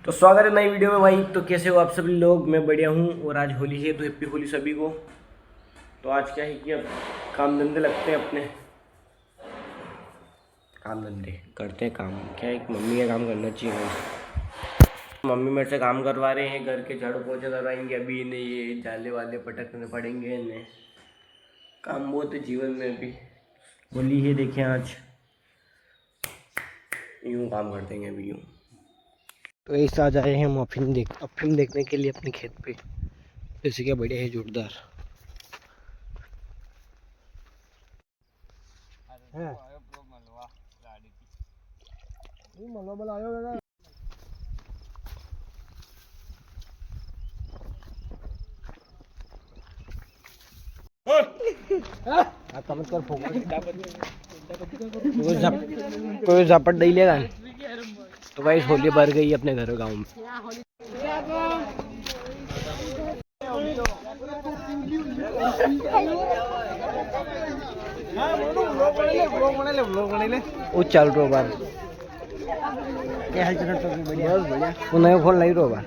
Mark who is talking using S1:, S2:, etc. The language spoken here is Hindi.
S1: तो स्वागत है नई वीडियो में भाई। तो कैसे हो आप सभी लोग? मैं बढ़िया हूँ और आज होली है तो हैप्पी होली सभी को। तो आज क्या है कि अब काम धंधे लगते हैं अपने, काम धंधे करते हैं। काम क्या है कि मम्मी का काम करना चाहिए भाई। मम्मी मेरे से काम करवा रहे हैं, घर के झाड़ू पोछा करवाएंगे। अभी इन्हें ये जाले वाले पटकने पड़ेंगे, इन्हें काम बहुत है जीवन में। अभी होली है, देखें आज यूँ काम कर देंगे अभी यूँ। तो एक साथ आए हैं हम अफीम देखने के लिए अपने खेत पे। जैसे क्या बढ़िया है, जोरदार है। कोई झापट नहीं लेगा। तो भाई होली भर गई अपने घर गांव में। वो चल रो बार क्या हाल चाल? तो बढ़िया बढ़िया। वो नया फोन लाई रो बार।